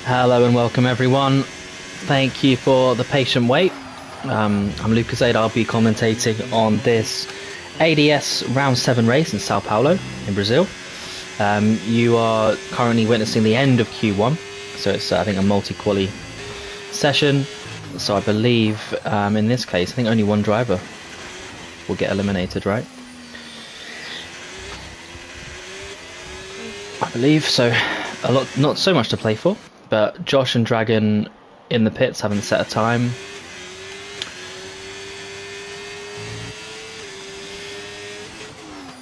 Hello and welcome everyone. Thank you for the patient wait. I'm Lucas Aid. I'll be commentating on this ADS round 7 race in Sao Paulo in Brazil. You are currently witnessing the end of Q1, so it's I think a multi-quali session. So I believe in this case I think only one driver will get eliminated, right? I believe so. A lot, not so much to play for. But Josh and Dragon in the pits haven't set a time.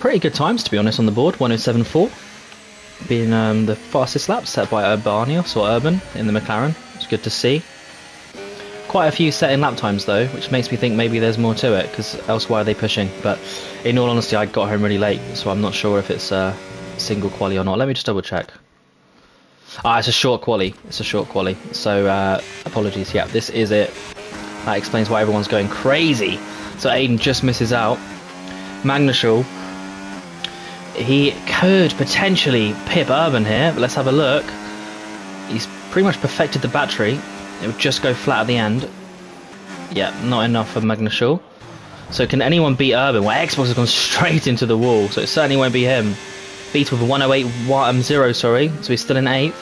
Pretty good times, to be honest, on the board. 107.4 being the fastest lap set by Urbanios or Urban in the McLaren. It's good to see. Quite a few set in lap times though, which makes me think maybe there's more to it, because else why are they pushing? But in all honesty, I got home really late, so I'm not sure if it's a single quali or not. Let me just double check. Ah, it's a short quali. It's a short quali. So, apologies. Yeah, this is it. That explains why everyone's going crazy. So Aiden just misses out. Magnushal. He could potentially pip Urban here, but let's have a look. He's pretty much perfected the battery. It would just go flat at the end. Yeah, not enough for Magnushal. So can anyone beat Urban? Well, Xbox has gone straight into the wall, so it certainly won't be him. Beat with a 108.0, sorry, so he's still in 8th.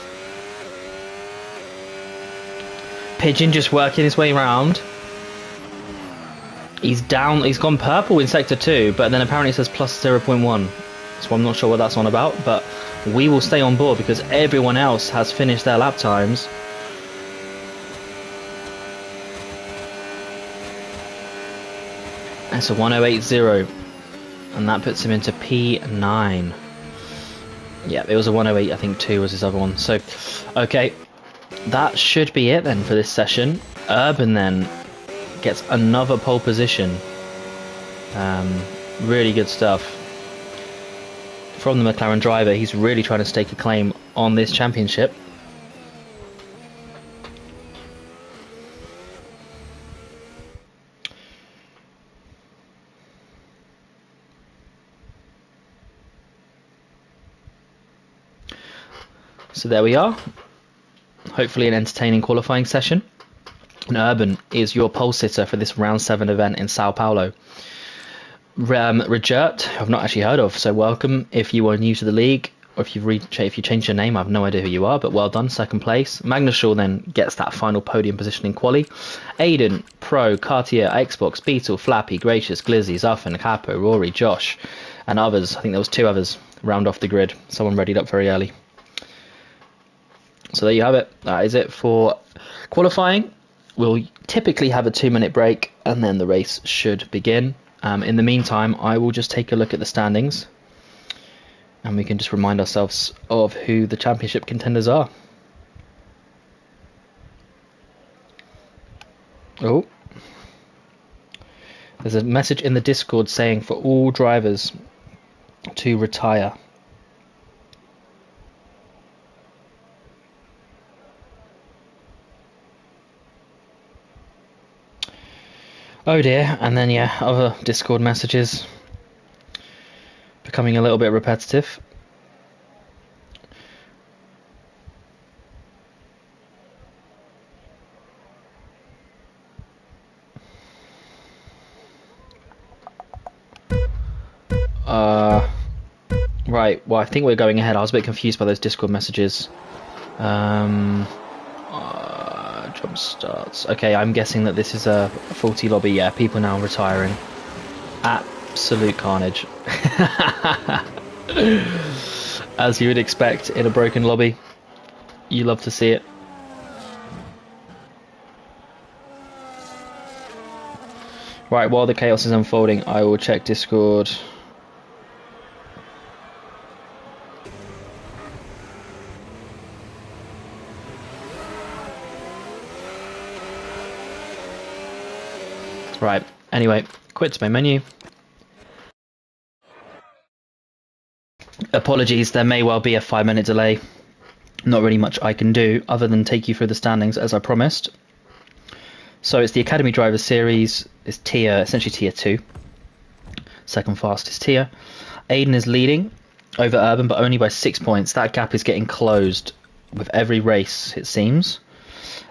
Pigeon just working his way around. He's down, he's gone purple in sector 2, but then apparently it says plus 0.1. So I'm not sure what that's on about, but we will stay on board because everyone else has finished their lap times. That's a 108.0, and that puts him into P9. Yeah, it was a 108, I think 2 was his other one. So, okay, that should be it then for this session. Urban then gets another pole position. Really good stuff from the McLaren driver. He's really trying to stake a claim on this championship. So there we are. Hopefully an entertaining qualifying session. And Urban is your pole sitter for this round 7 event in Sao Paulo. Rejert, I've not actually heard of, so welcome if you are new to the league, or if you changed your name. I have no idea who you are, but well done, 2nd place. Magnushal then gets that final podium position in quali. Aiden, Pro, Cartier, Xbox, Beetle, Flappy, Gracious, Glizzy, Zuffin, Capo, Rory, Josh, and others. I think there was 2 others round off the grid. Someone readied up very early. So there you have it. That is it for qualifying. We'll typically have a 2-minute break and then the race should begin. In the meantime, I will just take a look at the standings and we can just remind ourselves of who the championship contenders are. Oh, there's a message in the Discord saying for all drivers to retire. Oh dear, and then yeah, other Discord messages becoming a little bit repetitive. Right, well I think we're going ahead. I was a bit confused by those Discord messages. Jump starts. Okay, I'm guessing that this is a faulty lobby. Yeah, people now retiring. Absolute carnage. As you would expect in a broken lobby. You love to see it. Right, while the chaos is unfolding, I will check Discord. Right, anyway, quit to my menu. Apologies, there may well be a 5-minute delay. Not really much I can do other than take you through the standings as I promised. So it's the Academy Driver Series. It's essentially tier 2. Second fastest tier. Aiden is leading over Urban, but only by 6 points. That gap is getting closed with every race, it seems.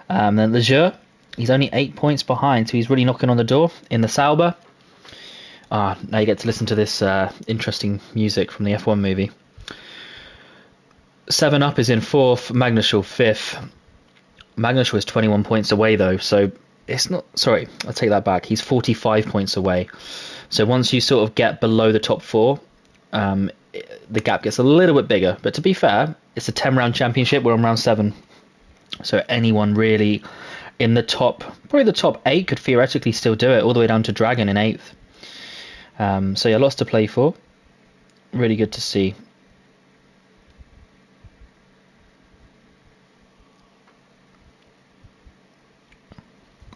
Then Lejeune, he's only 8 points behind, so he's really knocking on the door in the Sauber. Now you get to listen to this interesting music from the F1 movie. 7 Up is in 4th, Magnushal 5th. Magnushal is 21 points away though, so it's not... Sorry, I'll take that back. He's 45 points away. So once you sort of get below the top 4, the gap gets a little bit bigger. But to be fair, it's a 10-round championship. We're on round 7. So anyone really in the top... Probably the top 8 could theoretically still do it, all the way down to Dragon in 8th. So yeah, lots to play for. Really good to see.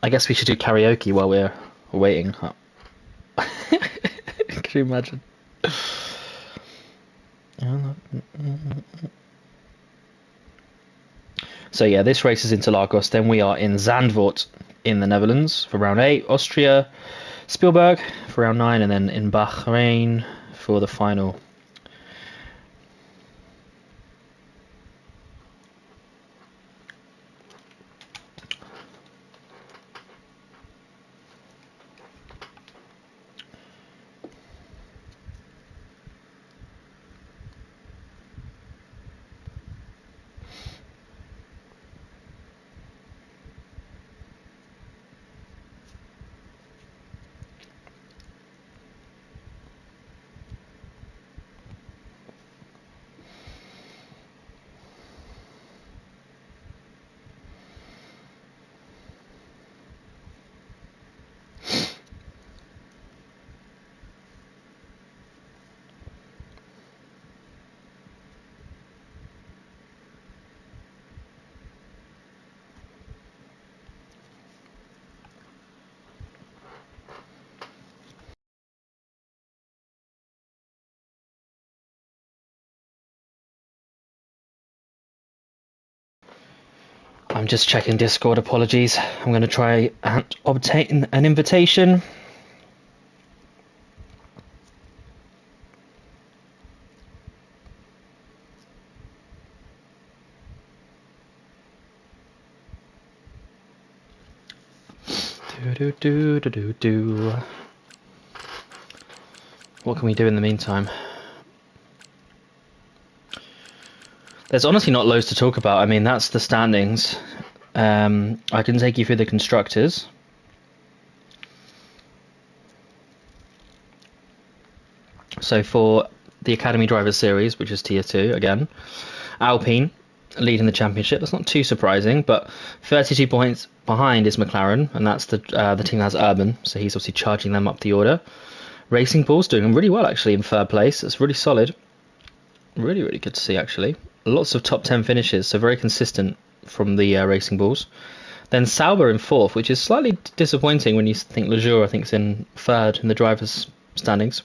I guess we should do karaoke while we're waiting. Can you imagine? So yeah, this race is Interlagos. Then we are in Zandvoort in the Netherlands for round 8. Austria, Spielberg for round 9, and then in Bahrain for the final. I'm just checking Discord, apologies. I'm going to try and obtain an invitation. What can we do in the meantime? There's honestly not loads to talk about. I mean, that's the standings. I can take you through the constructors. So for the Academy Driver Series, which is tier 2 again, Alpine leading the championship. That's not too surprising, but 32 points behind is McLaren, and that's the team that has Urban, so he's obviously charging them up the order. Racing Bull's doing really well actually in third place. It's really solid. Really, really good to see actually. Lots of top 10 finishes, so very consistent from the Racing Bulls. Then Sauber in 4th, which is slightly disappointing when you think Lejeune, I think, is in 3rd in the drivers' standings.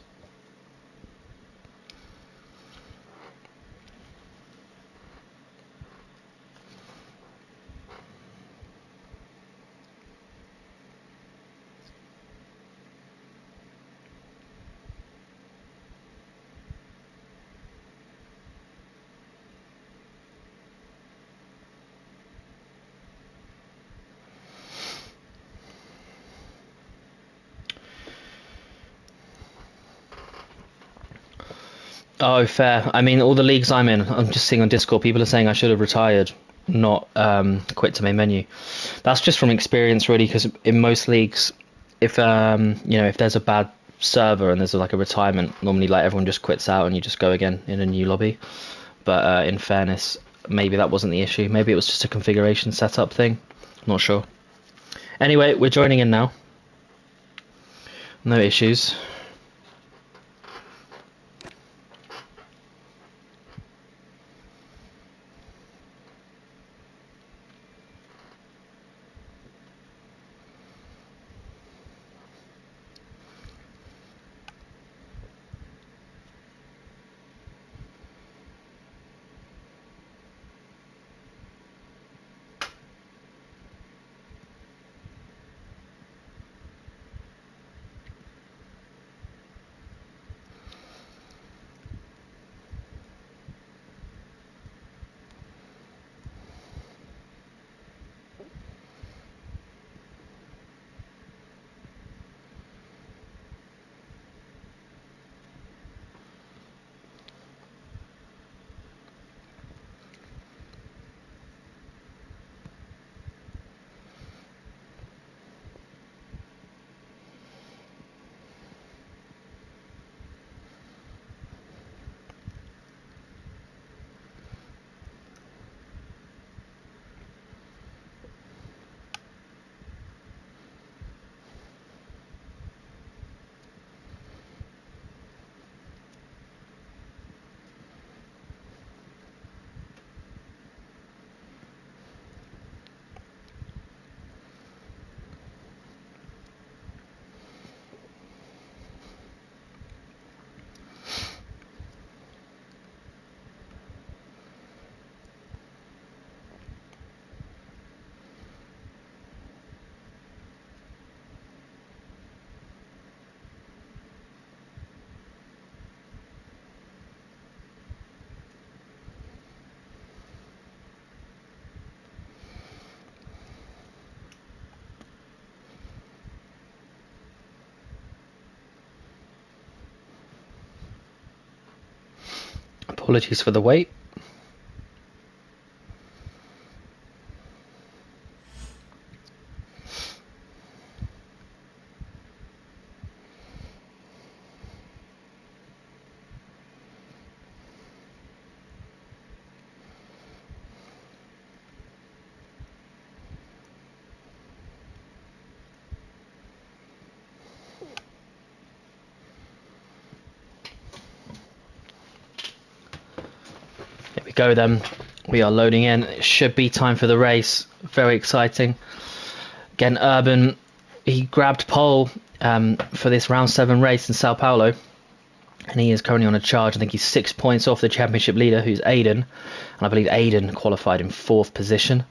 Oh, fair. I mean, all the leagues I'm in, I'm just seeing on Discord, people are saying I should have retired, not quit to main menu. That's just from experience, really, because in most leagues, if if there's a bad server and there's like a retirement, normally like everyone just quits out and you just go again in a new lobby. But in fairness, maybe that wasn't the issue. Maybe it was just a configuration setup thing. Not sure. Anyway, we're joining in now. No issues. Apologies for the wait. Here we go then. We are loading in. It should be time for the race. Very exciting. Again, Urban, he grabbed pole for this round 7 race in Sao Paulo. And he is currently on a charge. I think he's 6 points off the championship leader, who's Aiden. And I believe Aiden qualified in 4th position.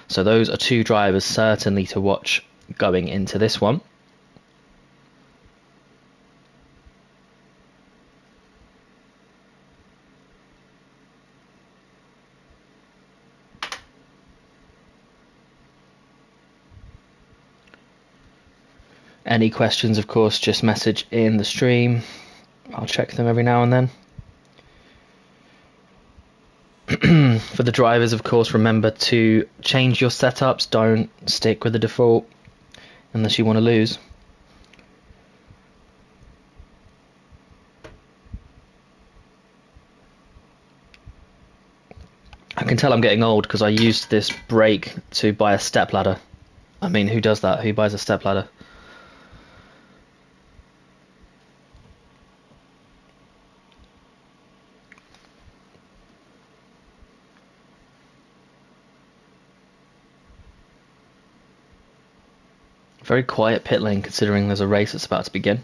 So those are 2 drivers certainly to watch going into this one. Any questions, of course, just message in the stream. I'll check them every now and then. For the drivers, of course, remember to change your setups. Don't stick with the default unless you want to lose. I can tell I'm getting old because I used this brake to buy a step ladder. I mean, who does that? Who buys a step ladder? Very quiet pit lane considering there's a race that's about to begin.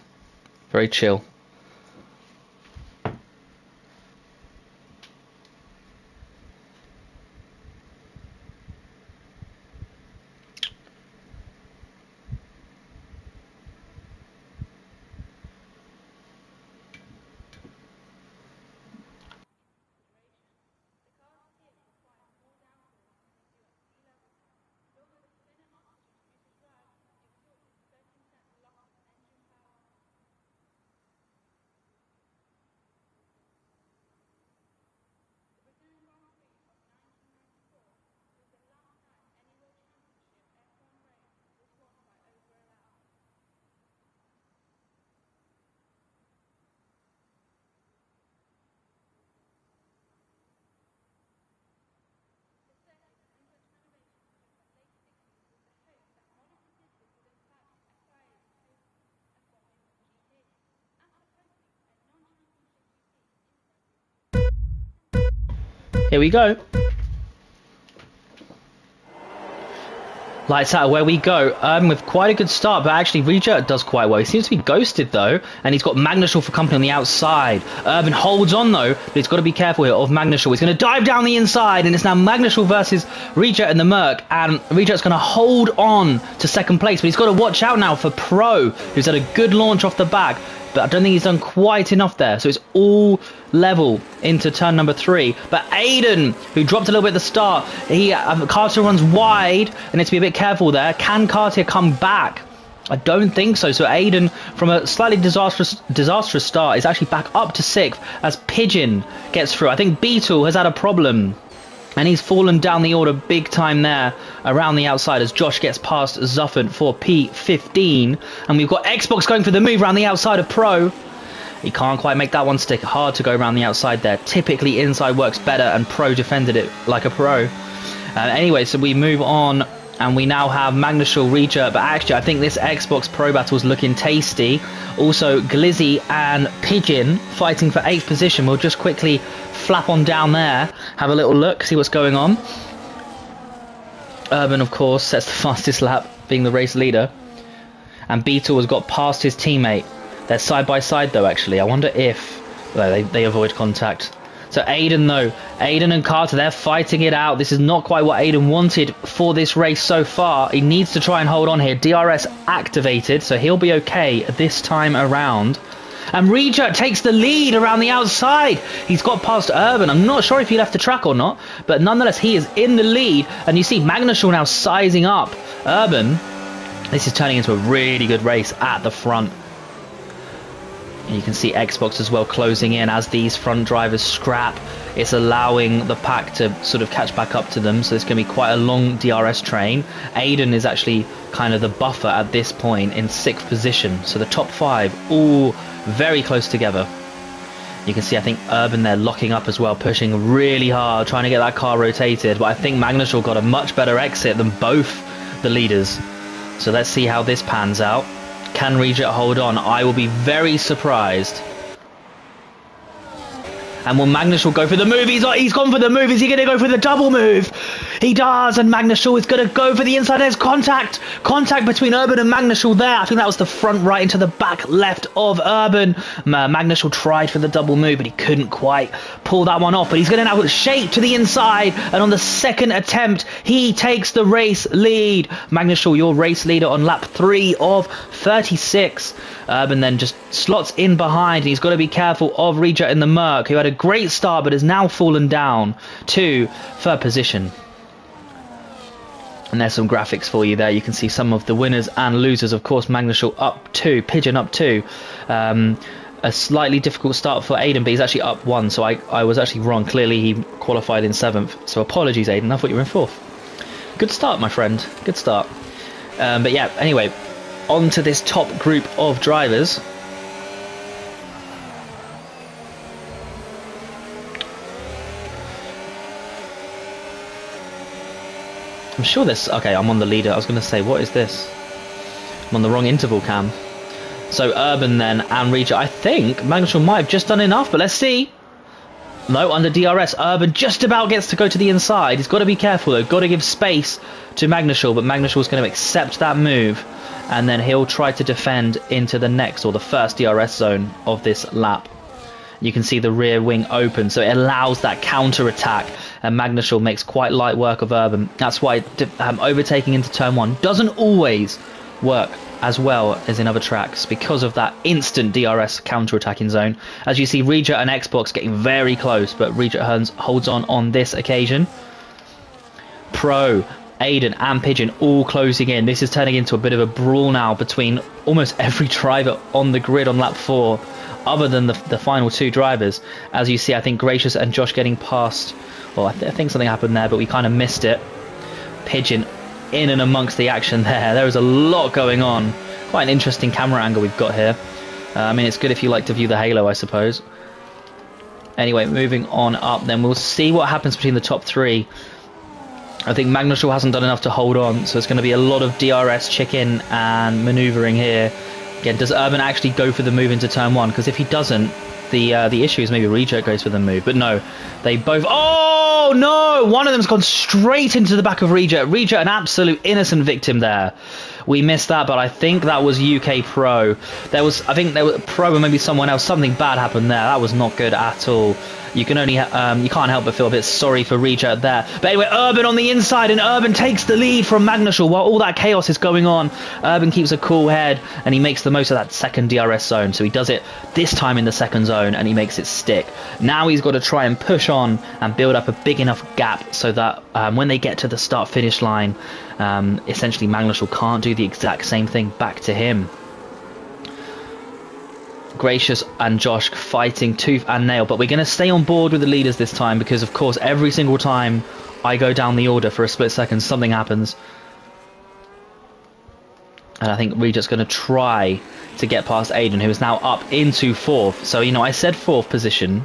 Very chill. Here we go. Lights out, where we go. With quite a good start, but actually Reacher does quite well. He seems to be ghosted though, and he's got Magnushall for company on the outside. Urban holds on though, but he's got to be careful here of Magnushall. He's going to dive down the inside, and it's now Magnushall versus Reacher in the Merc, and Reacher's going to hold on to second place, but he's got to watch out now for Pro, who's had a good launch off the back, but I don't think he's done quite enough there. So it's all level into turn number 3. But Aiden, who dropped a little bit at the start, Cartier runs wide and needs to be a bit careful there. Can Cartier come back? I don't think so. So Aiden, from a slightly disastrous start, is actually back up to 6th as Pigeon gets through. I think Beetle has had a problem, and he's fallen down the order big time there around the outside as Josh gets past Zuffert for P15. And we've got Xbox going for the move around the outside of Pro. He can't quite make that one stick. Hard to go around the outside there. Typically inside works better, and Pro defended it like a pro. Anyway, so we move on, and we now have Magnushall, Reacher. But actually, I think this Xbox Pro battle is looking tasty. Also, Glizzy and Pigeon fighting for 8th position. We'll just quickly flap on down there, have a little look, see what's going on. Urban, of course, sets the fastest lap, being the race leader. And Beetle has got past his teammate. They're side by side though, actually. I wonder if... Well, they avoid contact. So Aiden though, Aiden and Carter, they're fighting it out. This is not quite what Aiden wanted for this race so far. He needs to try and hold on here. DRS activated, so he'll be okay this time around. And Reacher takes the lead around the outside. He's got past Urban. I'm not sure if he left the track or not, but nonetheless, he is in the lead. And you see Magnushall now sizing up Urban. This is turning into a really good race at the front. And you can see Xbox as well closing in as these front drivers scrap. It's allowing the pack to sort of catch back up to them, so it's going to be quite a long DRS train. Aiden is actually kind of the buffer at this point in 6th position, so the top 5 all very close together. You can see, I think, Urban there locking up as well, pushing really hard, trying to get that car rotated, but I think Magnushall got a much better exit than both the leaders. So let's see how this pans out. Can Reacher hold on? I will be very surprised. And will Magnushall go for the move? He's gone for the move. Is he going to go for the double move? He does, and Magnushall is going to go for the inside. There's contact between Urban and Magnushall there. I think that was the front right into the back left of Urban. Magnushall tried for the double move, but he couldn't quite pull that one off. But he's going to now put shape to the inside, and on the second attempt, he takes the race lead. Magnushall, your race leader on lap 3 of 36. Urban then just slots in behind, and he's got to be careful of Reacher in the Merc, who had a great start but has now fallen down to 3rd position. And there's some graphics for you there. You can see some of the winners and losers. Of course, Magnushall up 2, Pigeon up 2. A slightly difficult start for Aiden, but he's actually up 1, so I was actually wrong. Clearly he qualified in 7th, so apologies Aiden, I thought you were in 4th. Good start, my friend, good start. But yeah, anyway, on to this top group of drivers. I'm sure this... Okay, I'm on the leader. I was going to say, what is this? I'm on the wrong interval cam. So Urban then and Reacher. I think Magnushall might have just done enough, but let's see. No, under DRS, Urban just about gets to go to the inside. He's got to be careful though. Got to give space to Magnushall, but Magnushall's going to accept that move, and then he'll try to defend into the next or the first DRS zone of this lap. You can see the rear wing open, so it allows that counter attack. And Magnushall makes quite light work of Urban. That's why overtaking into turn 1 doesn't always work as well as in other tracks, because of that instant DRS counter-attacking zone. As you see, Reacher and Xbox getting very close, but Reacher holds on this occasion. Pro, Aiden and Pigeon all closing in. This is turning into a bit of a brawl now between almost every driver on the grid on lap 4, other than the final 2 drivers. As you see, I think Gracious and Josh getting past... Well, I think something happened there, but we kind of missed it. Pigeon in and amongst the action there. There is a lot going on. Quite an interesting camera angle we've got here. I mean, it's good if you like to view the halo, I suppose. Anyway, moving on up, then we'll see what happens between the top 3. I think Magnushall hasn't done enough to hold on, so it's going to be a lot of DRS chicken and manoeuvring here. Again, does Urban actually go for the move into turn 1? Because if he doesn't, the issue is maybe Reacher goes for the move. But no, they both... Oh! Oh no! One of them's gone straight into the back of Reject. Reject, an absolute innocent victim there. We missed that, but I think that was UK Pro. I think there was Pro and maybe someone else. Something bad happened there. That was not good at all. You can only you can't help but feel a bit sorry for Reject there. But anyway, Urban on the inside, and Urban takes the lead from Magnushal while all that chaos is going on. Urban keeps a cool head, and he makes the most of that second DRS zone. So he does it this time in the second zone, and he makes it stick. Now he's got to try and push on and build up a big enough gap so that when they get to the start-finish line, essentially Magnushal can't do the exact same thing back to him. Gracious and Josh fighting tooth and nail, but we're going to stay on board with the leaders this time because, of course, every single time I go down the order for a split second, something happens. And I think Reject's going to try to get past Aiden, who is now up into 4th. So, you know, I said 4th position.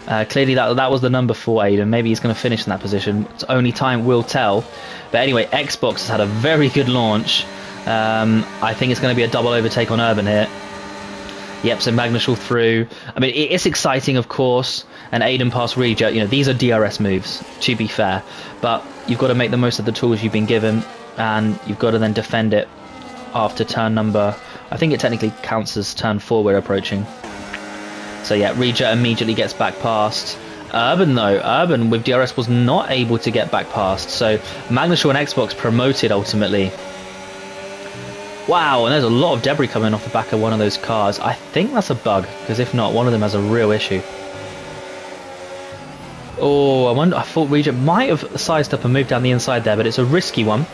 Clearly that was the number for Aiden. Maybe he's going to finish in that position. It's only time will tell. But anyway, Xbox has had a very good launch. I think it's going to be a double overtake on Urban here. Yep, so Magnushal through. I mean, it's exciting, of course, and Aiden past Reject. You know, these are DRS moves, to be fair. But you've got to make the most of the tools you've been given, and you've got to then defend it after turn number... I think it technically counts as turn 4 we're approaching. So yeah, Reject immediately gets back past. Urban, though, Urban with DRS was not able to get back past. So Magnushal and Xbox promoted, ultimately. Wow, and there's a lot of debris coming off the back of one of those cars. I think that's a bug, because if not, one of them has a real issue. Oh, I thought Reject might have sized up and moved down the inside there, but it's a risky one.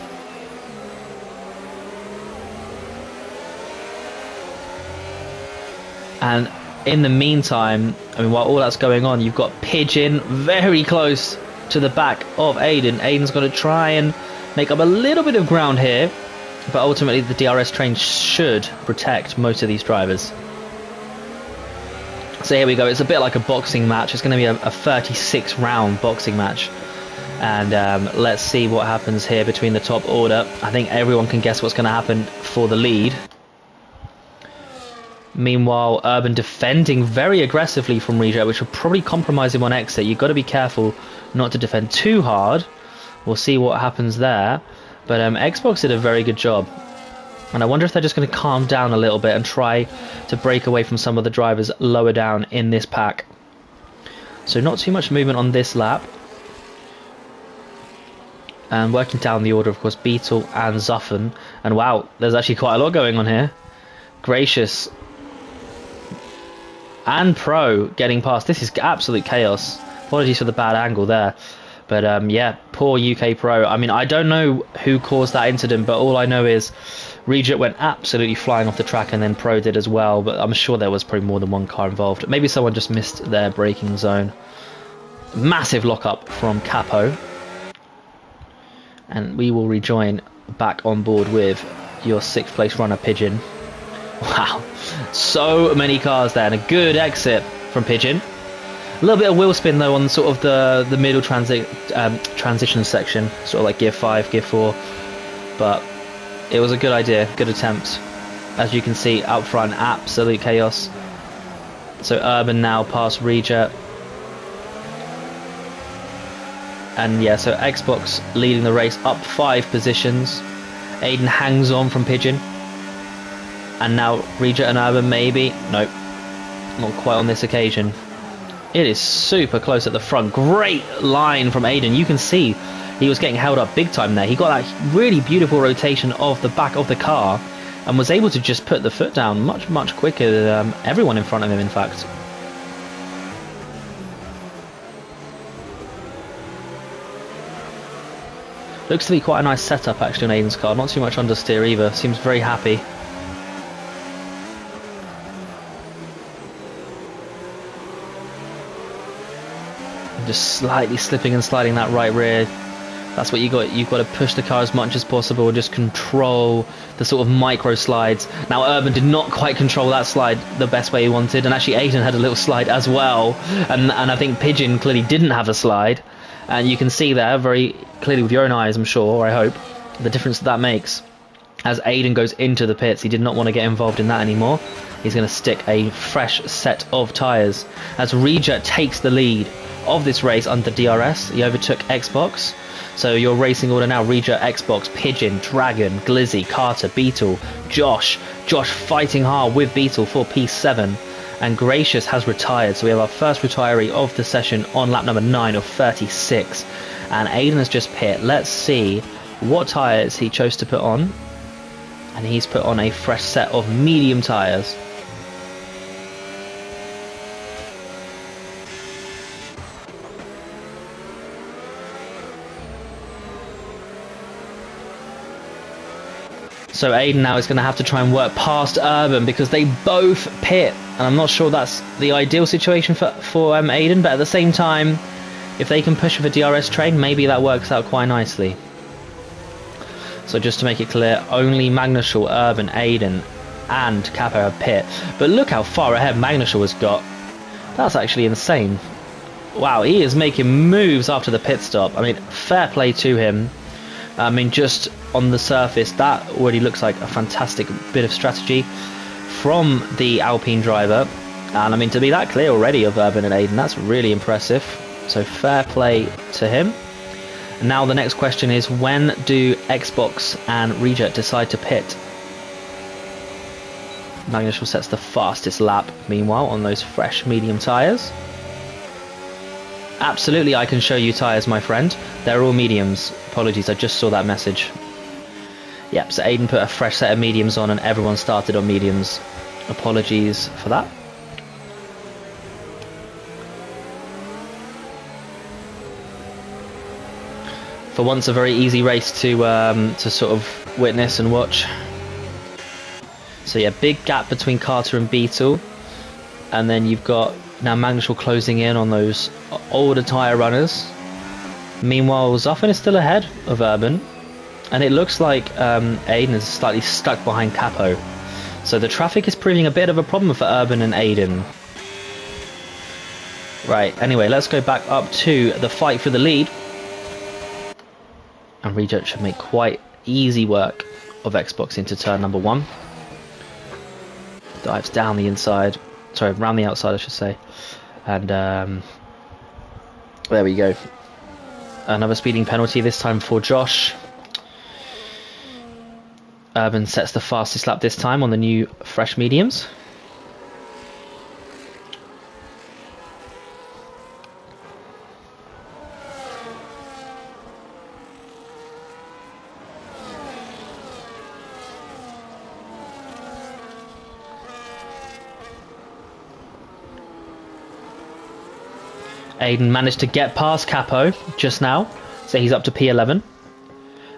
And in the meantime, I mean, while all that's going on, you've got Pigeon very close to the back of Aiden. Aiden's going to try and make up a little bit of ground here. But ultimately, the DRS train should protect most of these drivers. So here we go. It's a bit like a boxing match. It's going to be a 36-round boxing match. And let's see what happens here between the top order. I think everyone can guess what's going to happen for the lead. Meanwhile, Urban defending very aggressively from Reject, which will probably compromise him on exit. You've got to be careful not to defend too hard. We'll see what happens there. But Xbox did a very good job. And I wonder if they're just going to calm down a little bit and try to break away from some of the drivers lower down in this pack. So not too much movement on this lap. And working down the order, of course, Beetle and Zuffen. And wow, there's actually quite a lot going on here. Gracious and Pro getting past. This is absolute chaos. Apologies for the bad angle there. But yeah, poor UK Pro. I mean, I don't know who caused that incident, but all I know is Reject went absolutely flying off the track, and then Pro did as well. But I'm sure there was probably more than one car involved. Maybe someone just missed their braking zone. Massive lockup from Capo. And we will rejoin back on board with your 6th place runner, Pigeon. Wow, so many cars there, and a good exit from Pigeon. A little bit of wheel spin though on sort of the middle transition section, sort of like gear 5, gear 4, but it was a good idea, good attempt. As you can see out front, absolute chaos. So Urban now past Reject, and yeah, so Xbox leading the race up 5 positions. Aiden hangs on from Pigeon, and now Reject and Urban maybe, nope, not quite on this occasion. It is super close at the front. Great line from Aiden. You can see he was getting held up big time there. He got that really beautiful rotation of the back of the car and was able to just put the foot down much quicker than everyone in front of him, in fact. Looks to be quite a nice setup actually on Aiden's car. Not too much understeer either. Seems very happy. Just slightly slipping and sliding that right rear. That's what you got. You've got to push the car as much as possible and just control the sort of micro slides. Now Urban did not quite control that slide the best way he wanted, and actually Aiden had a little slide as well. And I think Pigeon clearly didn't have a slide, and you can see there very clearly with your own eyes, I'm sure, or I hope, the difference that makes. as Aiden goes into the pits. He did not want to get involved in that anymore. He's going to stick a fresh set of tyres as Reject takes the lead of this race under DRS. He overtook Xbox. So your racing order now: Reject, Xbox, Pigeon, Dragon, Glizzy, Carter, Beetle, Josh fighting hard with Beetle for P7, and Gracious has retired. So we have our first retiree of the session on lap number 9 of 36, and Aiden has just pit. Let's see what tyres he chose to put on, and he's put on a fresh set of medium tyres. So Aiden now is going to have to try and work past Urban because they both pit, and I'm not sure that's the ideal situation for Aiden, but at the same time, if they can push for DRS train, maybe that works out quite nicely. So just to make it clear, only Magnushal, Urban, Aiden and Capo have pit. But look how far ahead Magnushal has got. That's actually insane. Wow, he is making moves after the pit stop. I mean, fair play to him. I mean, just on the surface, that already looks like a fantastic bit of strategy from the Alpine driver. And I mean, to be that clear already of Urban and Aiden, that's really impressive. So fair play to him. And now the next question is, when do Xbox and Reject decide to pit? Magnushal sets the fastest lap, meanwhile, on those fresh medium tyres. Absolutely, I can show you tyres, my friend. They're all mediums. Apologies, I just saw that message. Yep, so Aiden put a fresh set of mediums on and everyone started on mediums. Apologies for that. For once, a very easy race to sort of witness and watch. So yeah, big gap between Carter and Beetle. And then you've got now Magnushal closing in on those older tyre runners. Meanwhile, Zuffin is still ahead of Urban. And it looks like Aiden is slightly stuck behind Capo. So the traffic is proving a bit of a problem for Urban and Aiden. Right, anyway, let's go back up to the fight for the lead. And Reject should make quite easy work of Xbox into turn number 1. Dives down the inside. Sorry, around the outside, I should say. And there we go. Another speeding penalty, this time for Josh. Urban sets the fastest lap this time on the new fresh mediums. Aiden managed to get past Capo just now, so he's up to P11.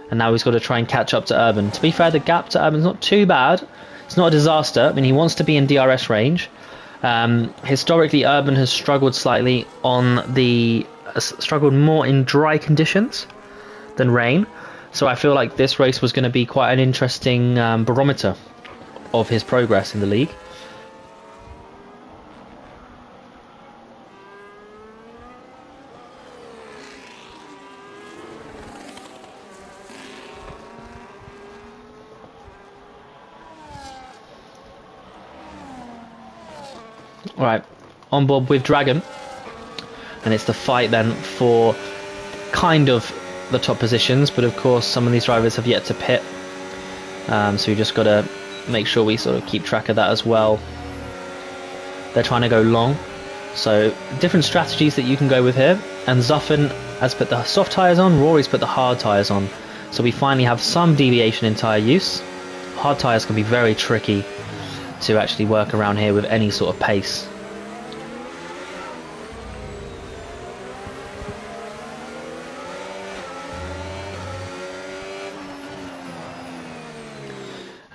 And now he's got to try and catch up to Urban. To be fair, the gap to Urban's not too bad. It's not a disaster. I mean, he wants to be in DRS range. Historically, Urban has struggled slightly struggled more in dry conditions than rain. So I feel like this race was going to be quite an interesting barometer of his progress in the league. Alright, on board with Dragon, and it's the fight then for kind of the top positions, but of course some of these drivers have yet to pit, so we just got to make sure we sort of keep track of that as well. They're trying to go long, so different strategies that you can go with here, and Zuffin has put the soft tyres on, Rory's put the hard tyres on, so we finally have some deviation in tyre use. Hard tyres can be very tricky to actually work around here with any sort of pace.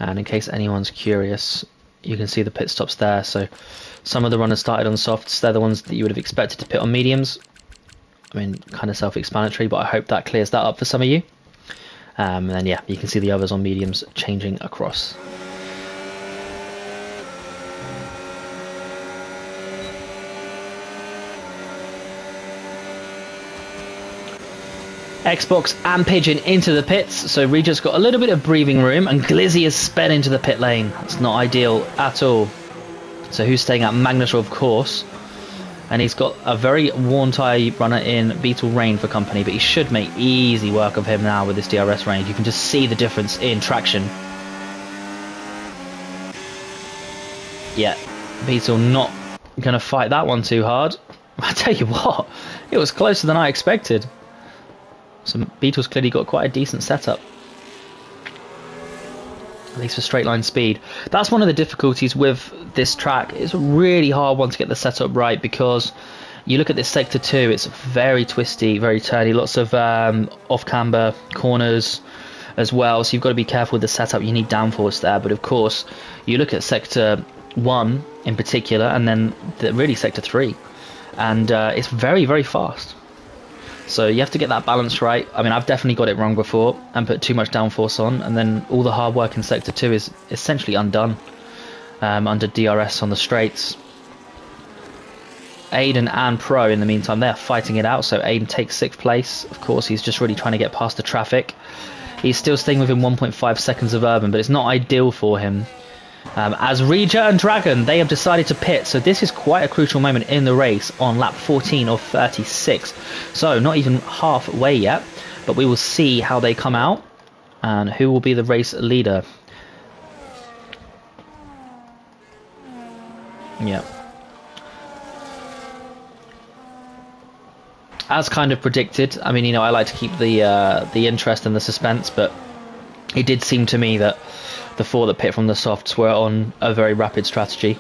And in case anyone's curious, you can see the pit stops there. So some of the runners started on softs. They're the ones that you would have expected to pit on mediums. I mean, kind of self-explanatory, but I hope that clears that up for some of you. And then yeah, you can see the others on mediums changing across. Xbox and Pigeon into the pits, so Regent's got a little bit of breathing room, and Glizzy is sped into the pit lane. That's not ideal at all. So who's staying at Magnus, of course, and he's got a very worn tyre runner in Beetle Rain for company, but he should make easy work of him now with this DRS range. You can just see the difference in traction. Yeah, Beetle not going to fight that one too hard. I tell you what, it was closer than I expected. So Beetle's clearly got quite a decent setup, at least for straight line speed. That's one of the difficulties with this track. It's a really hard one to get the setup right, because you look at this sector 2, it's very twisty, very turny, lots of off camber corners as well, so you've got to be careful with the setup. You need downforce there, but of course you look at sector 1 in particular, and then really sector 3, and it's very, very fast. So you have to get that balance right. I mean, I've definitely got it wrong before and put too much downforce on, and then all the hard work in sector 2 is essentially undone under DRS on the straights. Aiden and Pro, in the meantime, they're fighting it out. So Aiden takes 6th place. Of course, he's just really trying to get past the traffic. He's still staying within 1.5 seconds of Urban, but it's not ideal for him. As Regia and Dragon, they have decided to pit, so this is quite a crucial moment in the race on lap 14 of 36. So not even halfway yet, but we will see how they come out and who will be the race leader. Yeah. As kind of predicted, I mean, you know, I like to keep the interest and the suspense, but it did seem to me that the 4 that pit from the softs were on a very rapid strategy.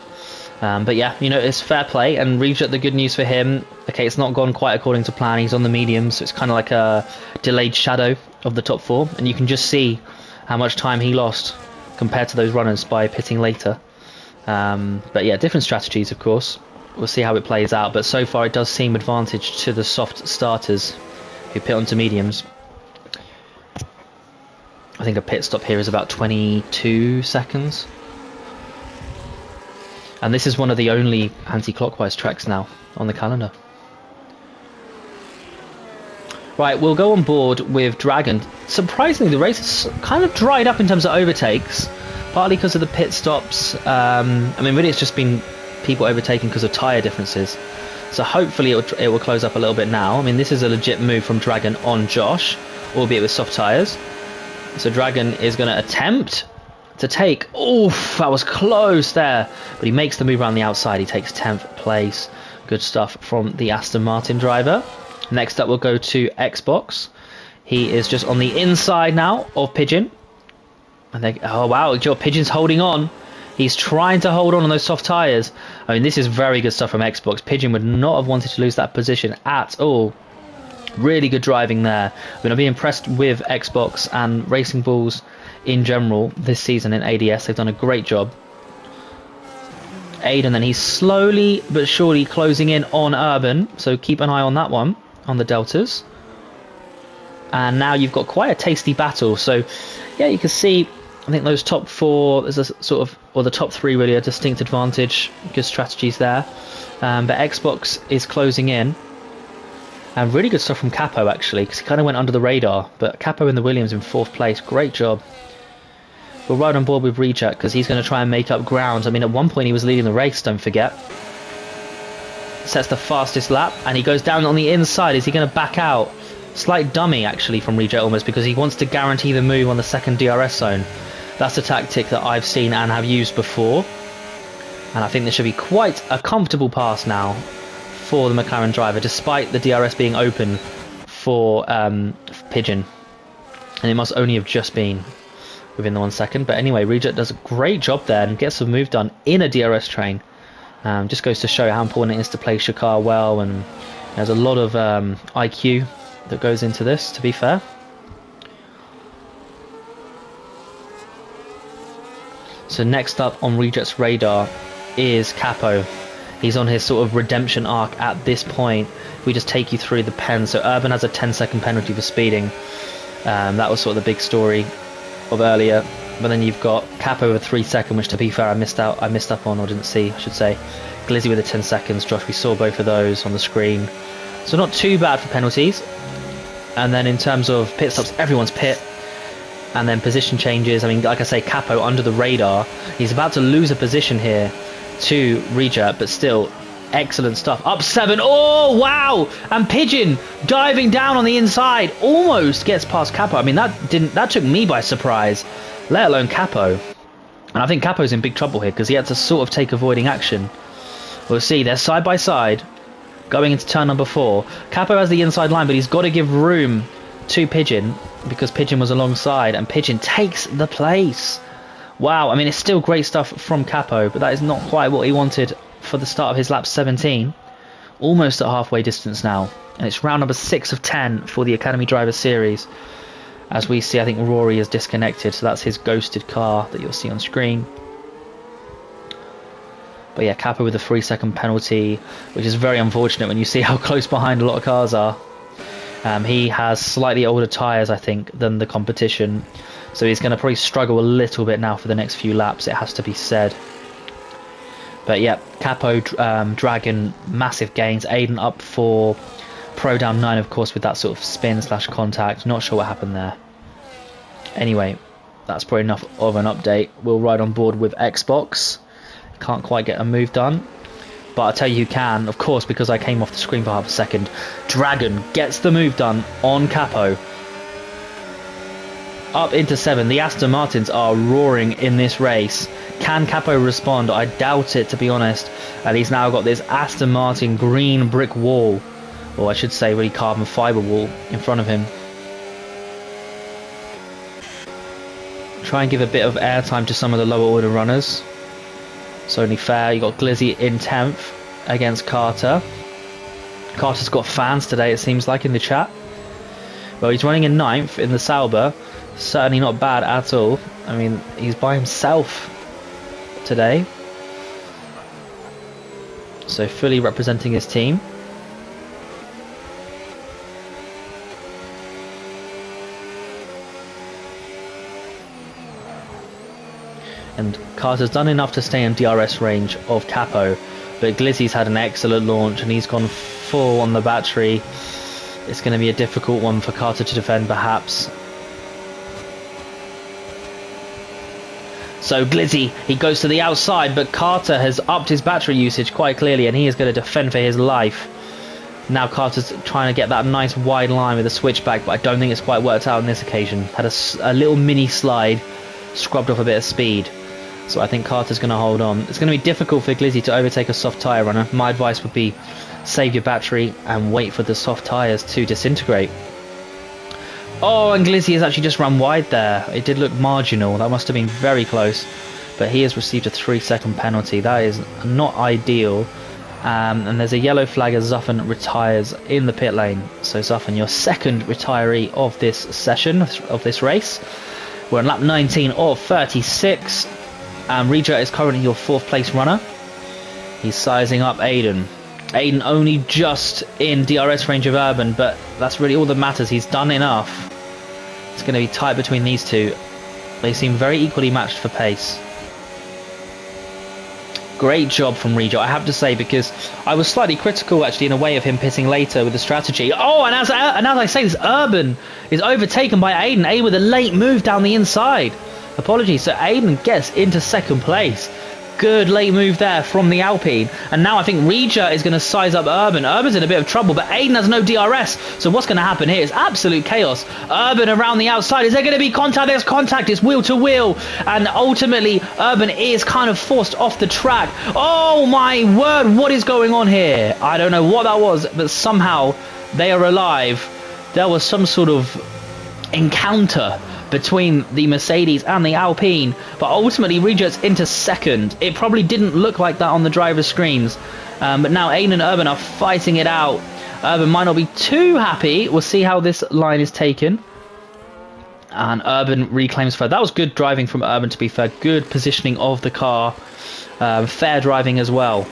But yeah, you know, it's fair play. And Regent, the good news for him, okay, it's not gone quite according to plan. He's on the mediums, so it's kind of like a delayed shadow of the top 4. And you can just see how much time he lost compared to those runners by pitting later. But yeah, different strategies, of course. We'll see how it plays out. But so far, it does seem advantage to the soft starters who pit onto mediums. I think a pit stop here is about 22 seconds. And this is one of the only anti-clockwise tracks now on the calendar. Right, we'll go on board with Dragon. Surprisingly, the race has kind of dried up in terms of overtakes, partly because of the pit stops. I mean, really it's just been people overtaking because of tyre differences. So hopefully it will close up a little bit now. I mean, this is a legit move from Dragon on Josh, albeit with soft tyres. So Dragon is going to attempt to take... Oof, that was close there. But he makes the move around the outside. He takes 10th place. Good stuff from the Aston Martin driver. Next up, we'll go to Xbox. He is just on the inside now of Pigeon. And they... Oh, wow. Pigeon's holding on. He's trying to hold on those soft tyres. I mean, this is very good stuff from Xbox. Pigeon would not have wanted to lose that position at all. Really good driving there. I'm going to be impressed with Xbox and Racing Bulls in general this season in ADS. They've done a great job. Aiden, then he's slowly but surely closing in on Urban, so keep an eye on that one, on the deltas. And now you've got quite a tasty battle. So yeah, you can see, I think those top 4, there's a sort of, or the top 3 really, a distinct advantage. Good strategies there. But Xbox is closing in. And really good stuff from Capo, actually, because he kind of went under the radar. But Capo in the Williams in 4th place. Great job. We'll ride on board with Reject, because he's going to try and make up ground. I mean, at one point he was leading the race, don't forget. Sets the fastest lap, and he goes down on the inside. Is he going to back out? Slight dummy, actually, from Reject almost, because he wants to guarantee the move on the second DRS zone. That's a tactic that I've seen and have used before. And I think this should be quite a comfortable pass now for the McLaren driver, despite the DRS being open for Pigeon. And it must only have just been within the 1 second. But anyway, Reject does a great job there and gets the move done in a DRS train. Just goes to show how important it is to play Shakar well, and there's a lot of IQ that goes into this, to be fair. So next up on Reject's radar is Capo. He's on his sort of redemption arc at this point. We just take you through the pen. So Urban has a 10-second penalty for speeding. That was sort of the big story of earlier. But then you've got Capo with a 3-second, which, to be fair, I missed up on, or didn't see, I should say. Glizzy with the 10 seconds. Josh, we saw both of those on the screen. So not too bad for penalties. And then in terms of pit stops, everyone's pit. And then position changes. I mean, like I say, Capo under the radar. He's about to lose a position here to Regia, but still, excellent stuff. Up 7. Oh, wow! And Pigeon diving down on the inside. Almost gets past Capo. I mean, that took me by surprise, let alone Capo. And I think Capo's in big trouble here because he had to sort of take avoiding action. We'll see. They're side by side going into turn number 4. Capo has the inside line, but he's got to give room to Pigeon because Pigeon was alongside, and Pigeon takes the place. Wow, I mean, it's still great stuff from Capo, but that is not quite what he wanted for the start of his lap 17. Almost at halfway distance now, and it's round number 6 of 10 for the Academy Driver Series. As we see, I think Rory is disconnected, so that's his ghosted car that you'll see on screen. But yeah, Capo with a 3-second penalty, which is very unfortunate when you see how close behind a lot of cars are. He has slightly older tyres, I think, than the competition. So he's going to probably struggle a little bit now for the next few laps, it has to be said. But yeah, Capo, Dragon, massive gains. Aiden up for Pro down 9, of course, with that sort of spin/contact. Not sure what happened there. Anyway, that's probably enough of an update. We'll ride on board with Xbox. Can't quite get a move done, but I'll tell you who can, of course, because I came off the screen for half a second. Dragon gets the move done on Capo. Up into 7. The Aston Martins are roaring in this race. Can Capo respond? I doubt it, to be honest. And he's now got this Aston Martin green brick wall, or I should say really carbon fibre wall in front of him. Try and give a bit of airtime to some of the lower order runners. It's only fair. You got Glizzy in 10th against Carter. Carter's got fans today, it seems like, in the chat. Well, he's running in 9th in the Sauber. Certainly not bad at all. I mean, he's by himself today. So fully representing his team. And Carter's done enough to stay in DRS range of Capo, but Glizzy's had an excellent launch and he's gone full on the battery. It's going to be a difficult one for Carter to defend, perhaps. So Glizzy, he goes to the outside, but Carter has upped his battery usage quite clearly and he is going to defend for his life. Now Carter's trying to get that nice wide line with a switchback, but I don't think it's quite worked out on this occasion. Had a little mini slide, scrubbed off a bit of speed. So I think Carter's going to hold on. It's going to be difficult for Glizzy to overtake a soft tyre runner. My advice would be save your battery and wait for the soft tyres to disintegrate. Oh, and Glizzy has actually just run wide there. It did look marginal. That must have been very close. But he has received a 3-second penalty. That is not ideal. And there's a yellow flag as Zuffen retires in the pit lane. So Zuffen, your second retiree of this session, of this race. We're on lap 19 of 36. Regia is currently your 4th place runner. He's sizing up Aiden. Aiden only just in DRS range of Urban, but that's really all that matters. He's done enough. It's going to be tight between these two. They seem very equally matched for pace. Great job from Regia, I have to say, because I was slightly critical actually in a way of him pitting later with the strategy. Oh, and as I say this, Urban is overtaken by Aiden. Aiden with a late move down the inside. Apologies, so Aiden gets into 2nd place. Good late move there from the Alpine. And now I think Regia is going to size up Urban. Urban's in a bit of trouble, but Aiden has no DRS. So what's going to happen here is absolute chaos. Urban around the outside. Is there going to be contact? There's contact. It's wheel to wheel. And ultimately, Urban is kind of forced off the track. Oh my word, what is going on here? I don't know what that was, but somehow they are alive. There was some sort of encounter between the Mercedes and the Alpine, but ultimately Regia's into 2nd. It probably didn't look like that on the driver's screens, but now Aiden and Urban are fighting it out. Urban might not be too happy. We'll see how this line is taken. And Urban reclaims first. That was good driving from Urban, to be fair. Good positioning of the car. Fair driving as well.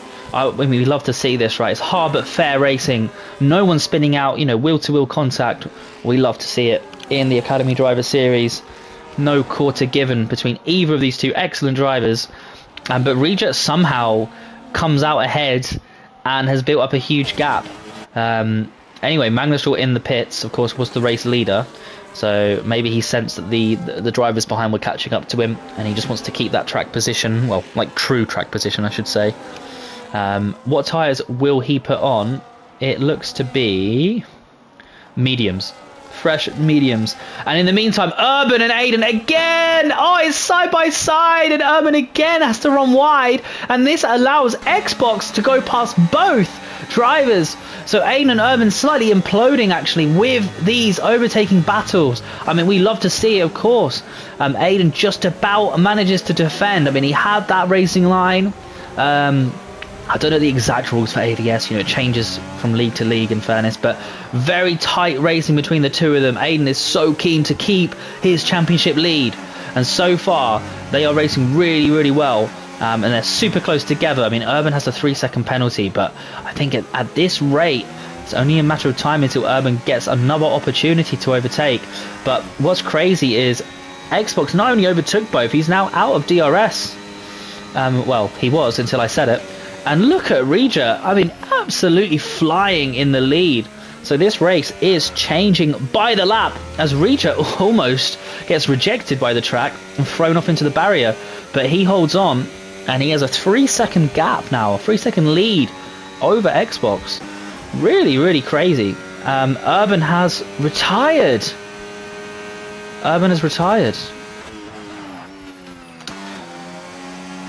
We love to see this, right? It's hard but fair racing. No one's spinning out, wheel-to-wheel contact. We love to see it in the Academy Driver Series. No quarter given between either of these two excellent drivers. But Regia somehow comes out ahead and has built up a huge gap. Anyway, Magnussen in the pits, of course, was the race leader. So maybe he sensed that the drivers behind were catching up to him, and he just wants to keep that track position. Well, like true track position, I should say. What tyres will he put on? It looks to be mediums. Fresh mediums. And in the meantime, Urban and Aiden again! Oh, it's side by side, and Urban again has to run wide. And this allows Xbox to go past both drivers. So Aiden and Urban slightly imploding, actually, with these overtaking battles. I mean, we love to see it, of course. Aiden just about manages to defend. I mean, he had that racing line. I don't know the exact rules for ADS, you know, it changes from league to league in fairness, but very tight racing between the two of them. Aiden is so keen to keep his championship lead, and so far they are racing really, really well, and they're super close together. I mean, Urban has a 3-second penalty, but I think at this rate, it's only a matter of time until Urban gets another opportunity to overtake. But what's crazy is Xbox not only overtook both, he's now out of DRS. Well, he was until I said it. And look at Regia, I mean, absolutely flying in the lead. So this race is changing by the lap as Regia almost gets rejected by the track and thrown off into the barrier. But he holds on, and he has a 3-second gap now, a 3-second lead over Xbox. Really, really crazy. Urban has retired. Urban has retired.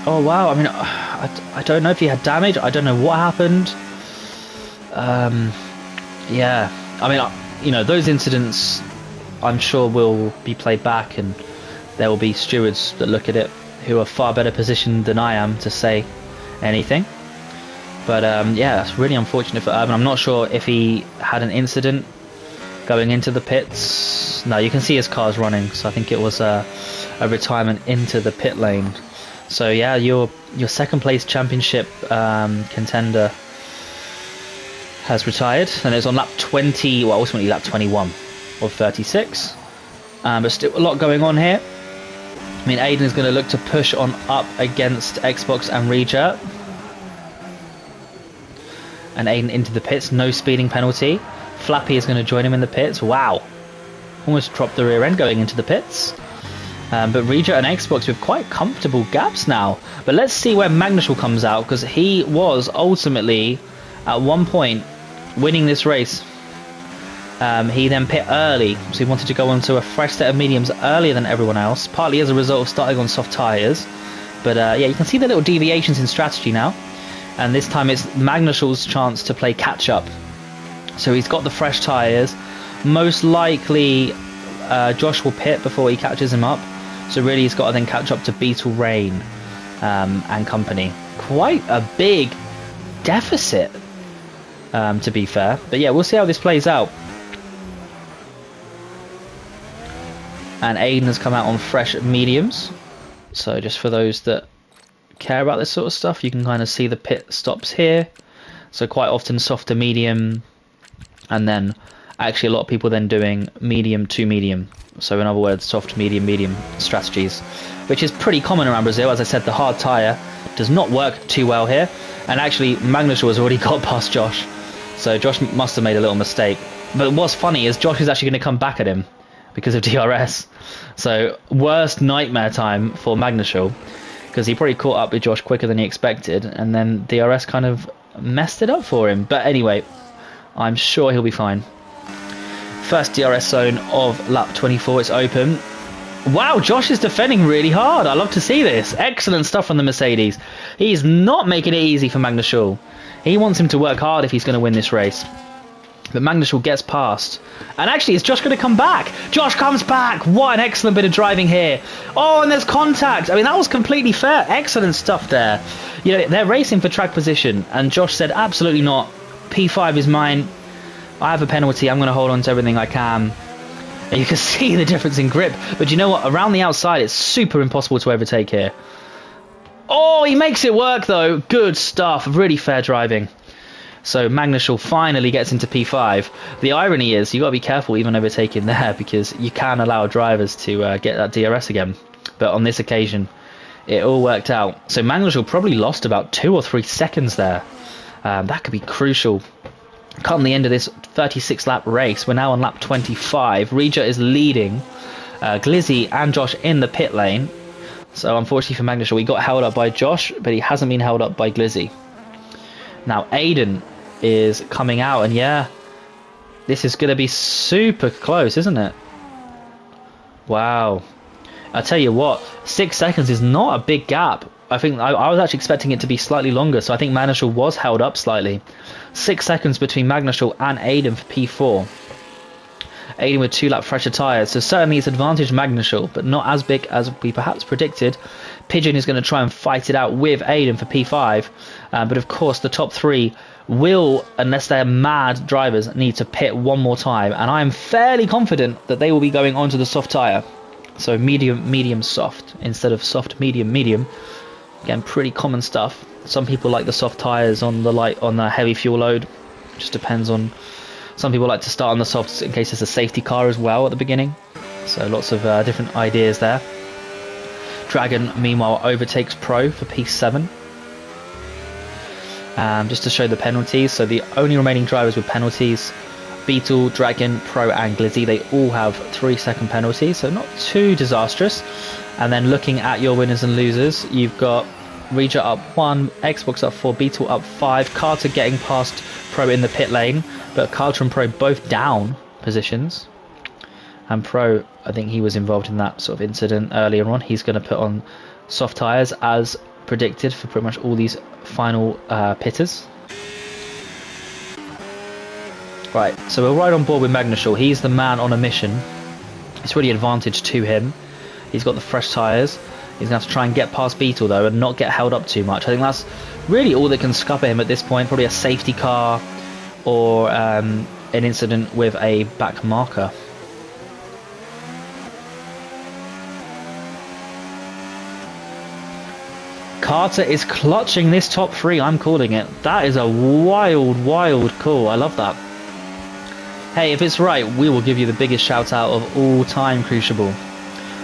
Oh wow, I mean, I don't know if he had damage, I don't know what happened. Yeah, I mean, you know, those incidents I'm sure will be played back, and there will be stewards that look at it who are far better positioned than I am to say anything. But yeah, it's really unfortunate for Urban. I'm not sure if he had an incident going into the pits. No, you can see his car's running, so I think it was a retirement into the pit lane. So yeah, your second place championship contender has retired, and it's on lap 20, well ultimately lap 21 of 36. But still a lot going on here. I mean, Aiden is going to look to push on up against Xbox and Regia. And Aiden into the pits, no speeding penalty. Flappy is going to join him in the pits. Wow, almost dropped the rear end going into the pits. But Regia and Xbox with quite comfortable gaps now. But let's see where Magnussen comes out, because he was ultimately, at one point, winning this race. He then pit early, so he wanted to go onto a fresh set of mediums earlier than everyone else, partly as a result of starting on soft tyres. But yeah, you can see the little deviations in strategy now. And this time it's Magnussen's chance to play catch-up. So he's got the fresh tyres. Most likely Josh will pit before he catches him up. So really he's got to then catch up to Beetle, Rain and company. Quite a big deficit, to be fair. But yeah, we'll see how this plays out. And Aiden has come out on fresh mediums. So just for those that care about this sort of stuff, you can kind of see the pit stops here. So quite often soft to medium, and then actually a lot of people then doing medium to medium. So in other words, soft, medium, medium strategies, which is pretty common around Brazil. As I said, the hard tyre does not work too well here. And actually, Magnussen has already got past Josh. So Josh must have made a little mistake. But what's funny is Josh is actually going to come back at him because of DRS. So worst nightmare time for Magnussen, because he probably caught up with Josh quicker than he expected. And then DRS kind of messed it up for him. But anyway, I'm sure he'll be fine. First DRS zone of lap 24, it's open. Wow, Josh is defending really hard. I love to see this. Excellent stuff from the Mercedes. He's not making it easy for Magnussen. He wants him to work hard if he's going to win this race. But Magnussen gets past. And actually, is Josh going to come back? Josh comes back. What an excellent bit of driving here. Oh, and there's contact. I mean, that was completely fair. Excellent stuff there. You know, they're racing for track position. And Josh said, absolutely not. P5 is mine. I have a penalty. I'm going to hold on to everything I can. And you can see the difference in grip. But you know what? Around the outside, it's super impossible to overtake here. Oh, he makes it work, though. Good stuff. Really fair driving. So Magnussen finally gets into P5. The irony is, you've got to be careful even overtaking there, because you can allow drivers to get that DRS again. But on this occasion, it all worked out. So Magnussen probably lost about 2 or 3 seconds there. That could be crucial come the end of this 36 lap race. We're now on lap 25. Regia is leading Glizzy and Josh in the pit lane. So unfortunately for Magnus, we got held up by Josh, but he hasn't been held up by Glizzy. Now Aiden is coming out, and yeah, this is going to be super close, isn't it? Wow. I tell you what, 6 seconds is not a big gap. I think I was actually expecting it to be slightly longer, so I think Magnushaw was held up slightly. 6 seconds between Magnushaw and Aiden for P4. Aiden with 2 lap fresher tyres, so certainly it's advantage Magnushaw, but not as big as we perhaps predicted. Pigeon is going to try and fight it out with Aiden for P5, but of course the top 3 will, unless they're mad drivers, need to pit one more time, and I'm fairly confident that they will be going onto the soft tyre. So medium, soft instead of soft, medium. Again, pretty common stuff. Some people like the soft tyres on the heavy fuel load. Just depends on. Some people like to start on the softs in case there's a safety car as well at the beginning. So lots of different ideas there. Dragon, meanwhile, overtakes Pro for P7. Just to show the penalties. So the only remaining drivers with penalties: Beetle, Dragon, Pro and Glizzy. They all have 3-second penalties, so not too disastrous. And then looking at your winners and losers, you've got Regia up 1, Xbox up 4, Beetle up 5, Carter getting past Pro in the pit lane, but Carter and Pro both down positions. And Pro, I think he was involved in that sort of incident earlier on. He's going to put on soft tyres as predicted for pretty much all these final pitters. Right, so we're right on board with Magnushaw. He's the man on a mission. It's really advantage to him. He's got the fresh tyres. He's going to have to try and get past Beetle, though, and not get held up too much. I think that's really all that can scupper him at this point. Probably a safety car or an incident with a back marker. Carter is clutching this top 3. I'm calling it. That is a wild call. I love that. Hey, if it's right, we will give you the biggest shout out of all time, Crucible.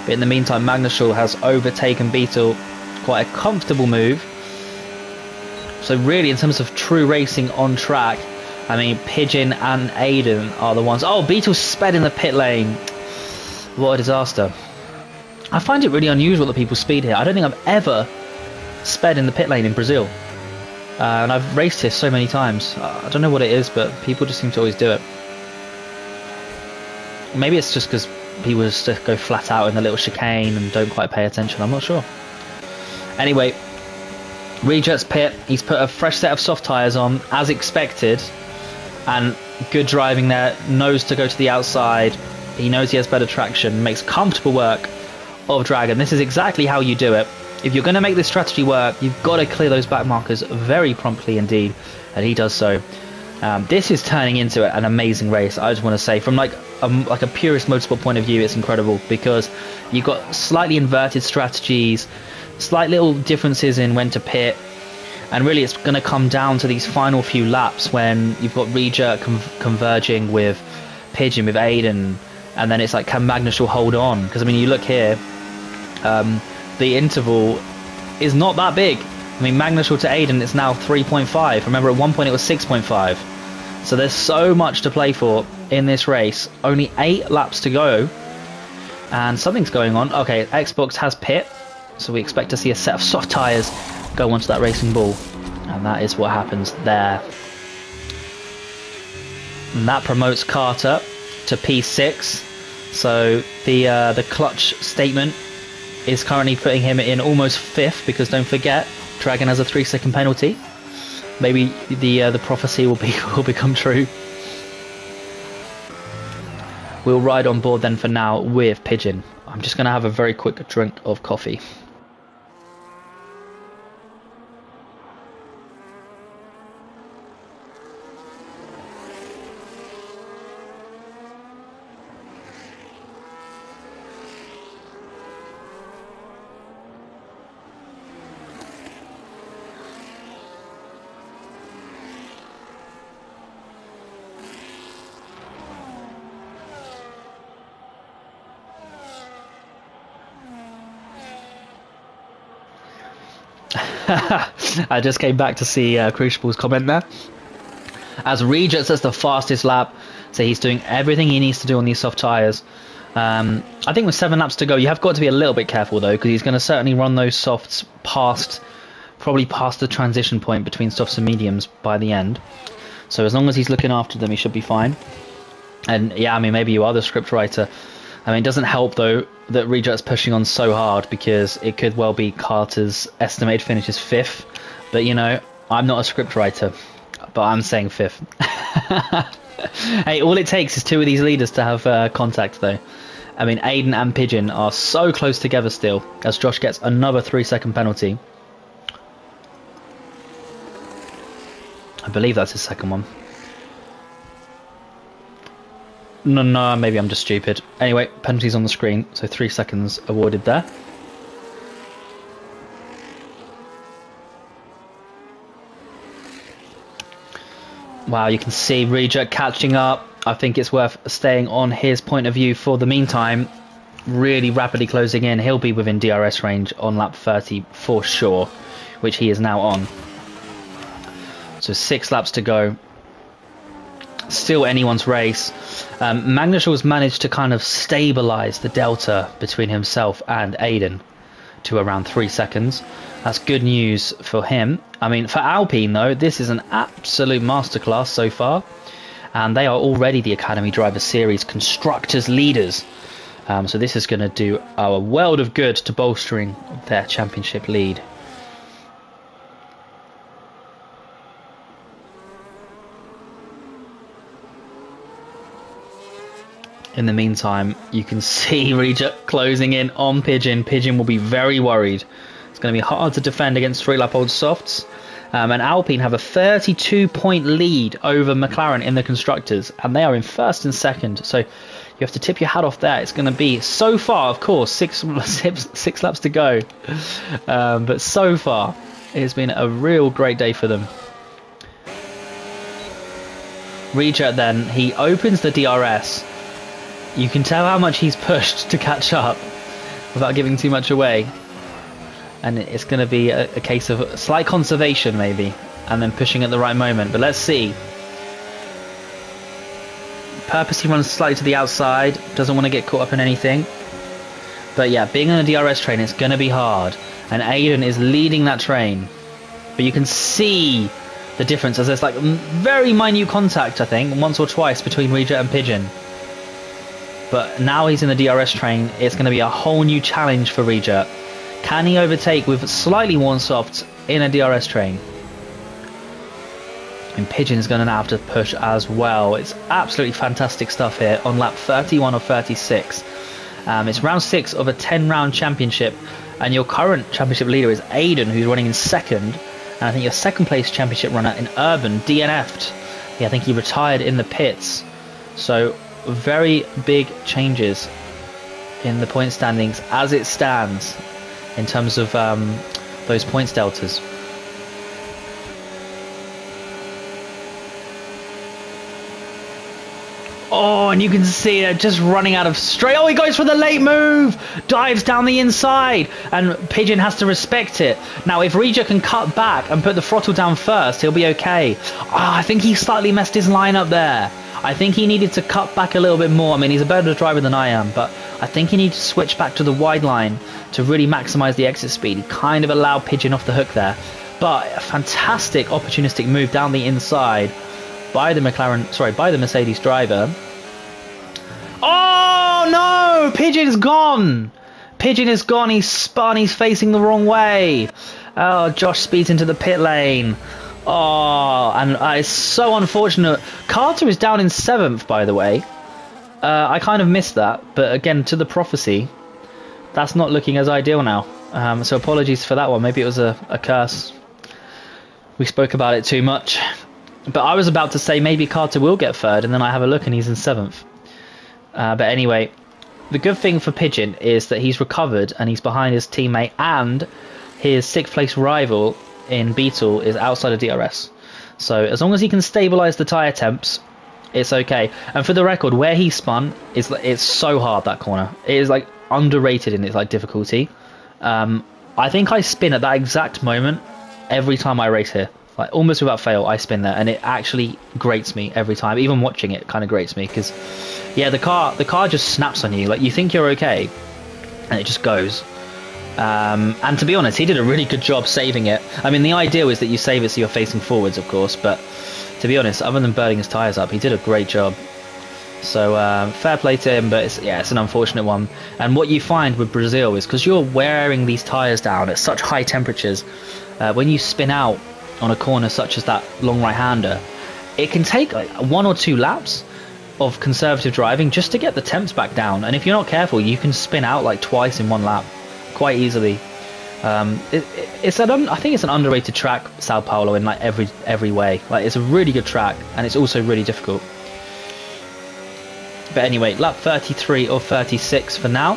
But in the meantime, Magnushaw has overtaken Beetle. Quite a comfortable move. So really, in terms of true racing on track, I mean, Pigeon and Aiden are the ones. Oh, Beetle sped in the pit lane. What a disaster. I find it really unusual that people speed here. I don't think I've ever sped in the pit lane in Brazil. And I've raced here so many times. I don't know what it is, but people just seem to always do it. Maybe it's just because people just go flat out in the little chicane and don't quite pay attention. I'm not sure. Anyway, Rejet's pit. He's put a fresh set of soft tyres on, as expected. And good driving there. Knows to go to the outside. He knows he has better traction. Makes comfortable work of Dragon. This is exactly how you do it. If you're going to make this strategy work, you've got to clear those back markers very promptly indeed. And he does so. This is turning into an amazing race. I just want to say, from like a purist motorsport point of view, it's incredible because you've got slightly inverted strategies, slight little differences in when to pit, and really it's going to come down to these final few laps when you've got Regia converging with Pigeon, with Aiden, and then it's like, can Magnushaw hold on? Because I mean, you look here, the interval is not that big. I mean, Magnushaw to Aiden, it's now 3.5. Remember, at one point it was 6.5. So there's so much to play for in this race. Only 8 laps to go. And something's going on. Okay, Xbox has pit. So we expect to see a set of soft tyres go onto that racing ball. And that is what happens there. And that promotes Carter to P6. So the clutch statement is currently putting him in almost 5th, because don't forget, Dragon has a 3-second penalty. Maybe the prophecy will become true. We'll ride on board then for now with Pigeon. I'm just going to have a very quick drink of coffee. I just came back to see Crucible's comment there. as Reject sets the fastest lap. So he's doing everything he needs to do on these soft tyres. I think with 7 laps to go, you have got to be a little bit careful though, because he's going to certainly run those softs probably past the transition point between softs and mediums by the end. So as long as he's looking after them, he should be fine. And yeah, I mean, maybe you are the script writer. I mean, it doesn't help though that Reject's pushing on so hard, because it could well be Carter's estimated finish is 5th. But you know, I'm not a script writer, but I'm saying 5th. Hey, all it takes is 2 of these leaders to have contact though. I mean, Aiden and Pigeon are so close together still, as Josh gets another 3-second penalty. I believe that's his second one. No, maybe I'm just stupid. Anyway, penalties on the screen, so 3 seconds awarded there. Wow, you can see Reject catching up. I think it's worth staying on his point of view for the meantime. Really rapidly closing in. He'll be within DRS range on lap 30 for sure, which he is now on. So 6 laps to go. Still anyone's race. Magnushal's managed to kind of stabilise the delta between himself and Aiden to around 3 seconds. That's good news for him. I mean, for Alpine though, this is an absolute masterclass so far, and they are already the Academy Driver Series Constructors leaders. So this is going to do a world of good to bolstering their championship lead. In the meantime, you can see Reject closing in on Pigeon. Pigeon will be very worried. It's going to be hard to defend against 3-lap-old softs. And Alpine have a 32-point lead over McLaren in the Constructors, and they are in 1st and 2nd. So you have to tip your hat off there. It's going to be, so far, of course, six laps to go. But so far, it has been a real great day for them. Reject then, he opens the DRS. You can tell how much he's pushed to catch up without giving too much away. And it's going to be a case of slight conservation maybe, and then pushing at the right moment. But let's see. Purposely runs slightly to the outside, doesn't want to get caught up in anything. But yeah, being on a DRS train, it's going to be hard. And Aiden is leading that train. But you can see the difference, as there's like very minute contact, I think, once or twice between Reject and Pigeon. But now he's in the DRS train, it's going to be a whole new challenge for Reject. Can he overtake with slightly worn softs in a DRS train? And Pigeon is going to now have to push as well. It's absolutely fantastic stuff here on lap 31 of 36. It's round 6 of a 10-round championship, and your current championship leader is Aiden, who's running in 2nd. And I think your 2nd place championship runner in Urban DNF'd. Yeah, I think he retired in the pits. So very big changes in the point standings as it stands in terms of those points deltas. Oh, and you can see it just running out of straight. Oh, he goes for the late move, dives down the inside, and Pigeon has to respect it. Now, if Reject can cut back and put the throttle down first, he'll be okay. I think he slightly messed his line up there. I think he needed to cut back a little bit more. I mean, he's a better driver than I am, but I think he needs to switch back to the wide line to really maximise the exit speed. He kind of allowed Pigeon off the hook there. But a fantastic opportunistic move down the inside by the Mercedes driver. Oh no! Pigeon's gone! Pigeon is gone, he's spun, he's facing the wrong way. Oh, Josh speeds into the pit lane. Oh, and it's so unfortunate. Carter is down in 7th, by the way. I kind of missed that, but again, to the prophecy, that's not looking as ideal now. So apologies for that one. Maybe it was a curse. We spoke about it too much. But I was about to say maybe Carter will get 3rd, and then I have a look and he's in 7th. But anyway, the good thing for Pigeon is that he's recovered and he's behind his teammate, and his 6th place rival in Beetle is outside of DRS. So as long as he can stabilise the tyre temps, it's okay. And for the record, where he spun, it's so hard, that corner. It is like underrated in its like difficulty. I think I spin at that exact moment every time I race here. Like almost without fail, I spin there, and it actually grates me every time. Even watching it kind of grates me because, yeah, the car just snaps on you. Like you think you're okay, and it just goes. And to be honest, he did a really good job saving it. I mean, the idea is that you save it so you're facing forwards, of course. But to be honest, other than burning his tyres up, he did a great job. So fair play to him, but it's an unfortunate one. And what you find with Brazil is because you're wearing these tyres down at such high temperatures, when you spin out on a corner such as that long right-hander, it can take like 1 or 2 laps of conservative driving just to get the temps back down. And if you're not careful, you can spin out like twice in 1 lap quite easily. I think it's an underrated track, Sao Paulo, in like every way. Like it's a really good track, and it's also really difficult. But anyway, lap 33 or 36 for now.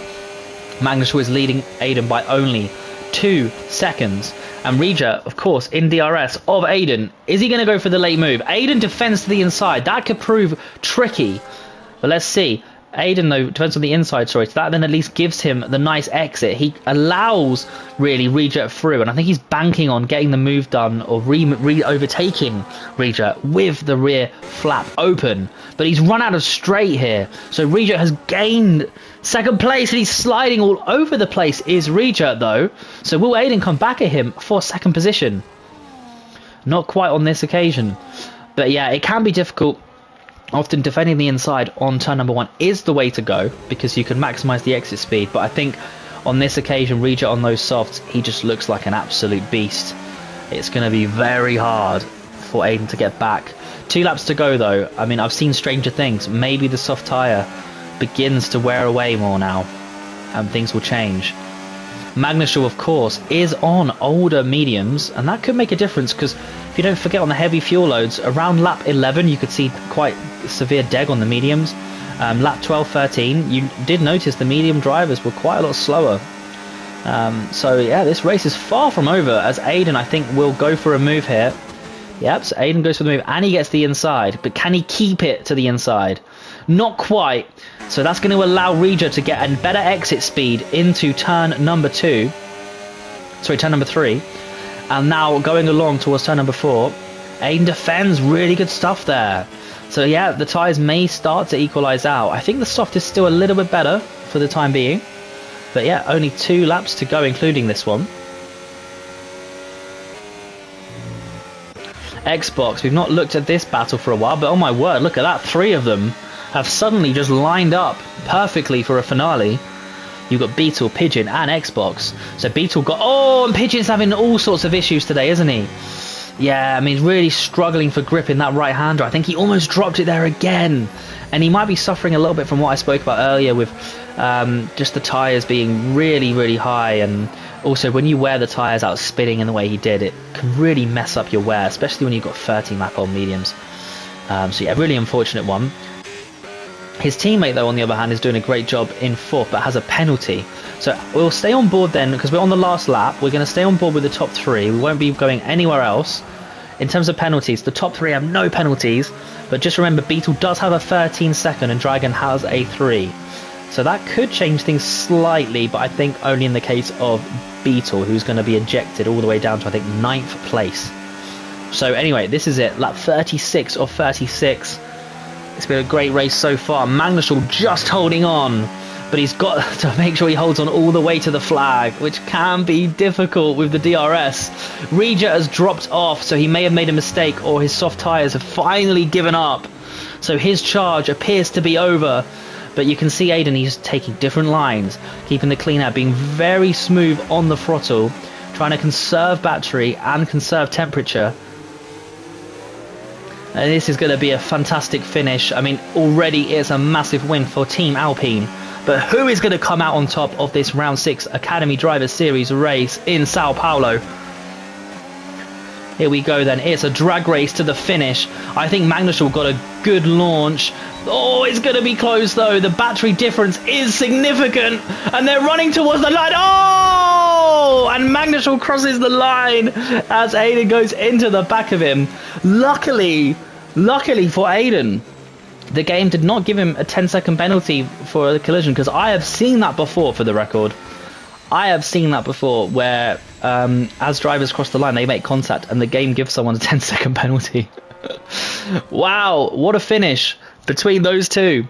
Magnussen is leading Aiden by only 2 seconds. And Regia, of course, in DRS of Aiden. Is he going to go for the late move? Aiden defends to the inside. That could prove tricky. But let's see. Aiden, though, defends on the inside, sorry. So that then at least gives him the nice exit. He allows, really, Regia through. And I think he's banking on getting the move done or overtaking Regia with the rear flap open. But he's run out of straight here. So Regia has gained second place, and he's sliding all over the place is Regia, though. So will Aiden come back at him for second position? Not quite on this occasion. But yeah, it can be difficult. Often defending the inside on turn number 1 is the way to go because you can maximise the exit speed. But I think on this occasion, Regia on those softs, he just looks like an absolute beast. It's going to be very hard for Aiden to get back. 2 laps to go, though. I mean, I've seen stranger things. Maybe the soft tyre begins to wear away more now, and things will change. Magnussen, of course, is on older mediums, and that could make a difference because if you don't forget, on the heavy fuel loads, around lap 11 you could see quite severe deg on the mediums. Lap 12, 13, you did notice the medium drivers were quite a lot slower. So yeah, this race is far from over, as Aiden, I think, will go for a move here. Yep, so Aiden goes for the move, and he gets the inside, but can he keep it to the inside? Not quite. So that's going to allow Regia to get a better exit speed into turn number 3. And now going along towards turn number 4, Aiden defends. Really good stuff there. So yeah, the tyres may start to equalise out. I think the soft is still a little bit better for the time being. But yeah, only 2 laps to go, including this one. Xbox, we've not looked at this battle for a while, but oh my word, look at that. 3 of them have suddenly just lined up perfectly for a finale. You've got Beetle, Pigeon, and Xbox. So Beetle got... Oh, and Pigeon's having all sorts of issues today, isn't he? Yeah, I mean, he's really struggling for grip in that right-hander. I think he almost dropped it there again. And he might be suffering a little bit from what I spoke about earlier with just the tyres being really, really high. And also, when you wear the tyres out spinning in the way he did, it can really mess up your wear, especially when you've got 13 lap-old mediums. So yeah, really unfortunate one. His teammate, though, on the other hand, is doing a great job in 4th, but has a penalty. So we'll stay on board then, because we're on the last lap. We're going to stay on board with the top 3. We won't be going anywhere else. In terms of penalties, the top 3 have no penalties. But just remember, Beetle does have a 13-second and Dragon has a 3. So that could change things slightly, but I think only in the case of Beetle, who's going to be ejected all the way down to, I think, 9th place. So anyway, this is it. Lap 36 or 36. It's been a great race so far. Magnussen just holding on, but he's got to make sure he holds on all the way to the flag, which can be difficult with the DRS. Regia has dropped off, so he may have made a mistake, or his soft tyres have finally given up. So his charge appears to be over, but you can see Aiden, he's taking different lines, keeping the clean air, being very smooth on the throttle, trying to conserve battery and conserve temperature. And this is going to be a fantastic finish. I mean, already it's a massive win for Team Alpine. But who is going to come out on top of this Round 6 Academy Driver Series race in Sao Paulo? Here we go then. It's a drag race to the finish. I think Magnussen got a good launch. Oh, it's going to be close though. The battery difference is significant. And they're running towards the line. Oh! And Magnussen crosses the line as Aiden goes into the back of him. Luckily for Aiden, the game did not give him a 10-second penalty for a collision, because I have seen that before, for the record. I have seen that before where as drivers cross the line, they make contact, and the game gives someone a 10-second penalty. Wow, what a finish between those two.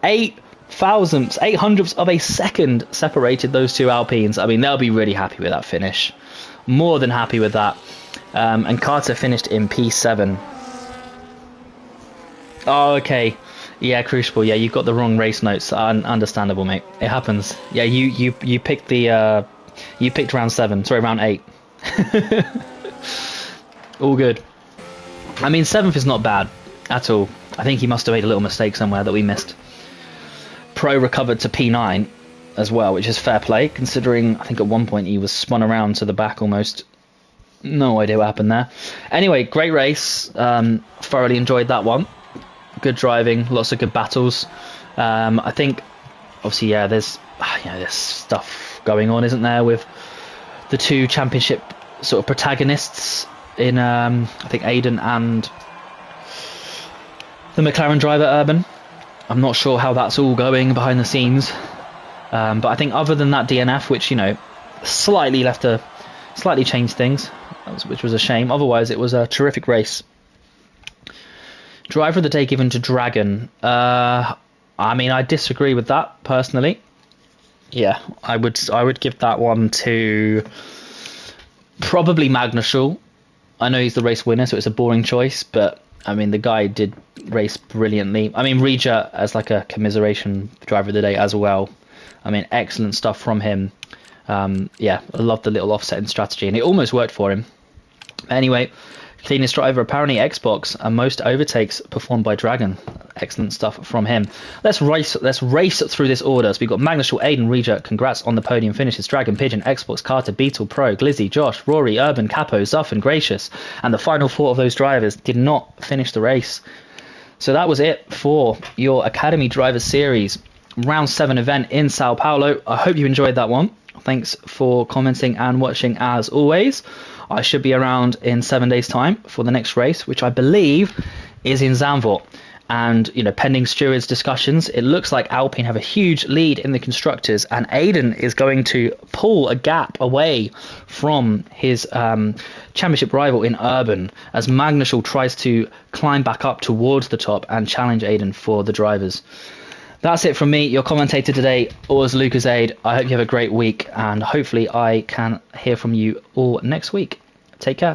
8/800ths of a second separated those two Alpines. I mean, they'll be really happy with that finish. More than happy with that. And Carter finished in P7. Oh, okay. Yeah, Crucible. Yeah, you've got the wrong race notes. Understandable, mate. It happens. Yeah, you picked the you picked round 7. Sorry, round 8. All good. I mean, 7th is not bad at all. I think he must have made a little mistake somewhere that we missed. Pro recovered to P9 as well, which is fair play, considering I think at one point he was spun around to the back almost. No idea what happened there. Anyway, great race. Thoroughly enjoyed that one. Good driving, lots of good battles. I think, obviously, yeah, there's stuff going on, isn't there, with the two championship sort of protagonists in, I think, Aiden and the McLaren driver, Urban. I'm not sure how that's all going behind the scenes. But I think other than that DNF, which, you know, slightly changed things, which was a shame. Otherwise, it was a terrific race. Driver of the day given to Dragon. I mean, I disagree with that personally. Yeah, I would give that one to probably Magnushul. I know he's the race winner, so it's a boring choice, but I mean, the guy did race brilliantly. I mean, Regia as like a commiseration driver of the day as well. I mean, excellent stuff from him. Yeah, I love the little offsetting strategy, and it almost worked for him. Anyway, cleanest driver, apparently Xbox, and most overtakes performed by Dragon. Excellent stuff from him. Let's race through this order. So we've got Magnushul, Aiden, Regia, congrats on the podium finishes. Dragon, Pigeon, Xbox, Carter, Beetle, Pro, Glizzy, Josh, Rory, Urban, Capo, Zuff, and Gracious. And the final 4 of those drivers did not finish the race. So that was it for your Academy Drivers Series Round 7 event in Sao Paulo. I hope you enjoyed that one. Thanks for commenting and watching as always. I should be around in 7 days' time for the next race, which I believe is in Zandvoort. And, you know, pending stewards discussions, it looks like Alpine have a huge lead in the constructors, and Aiden is going to pull a gap away from his championship rival in Urban as Magnushul tries to climb back up towards the top and challenge Aiden for the drivers. That's it from me, your commentator today, always Lucas Aid. I hope you have a great week, and hopefully I can hear from you all next week. Take care.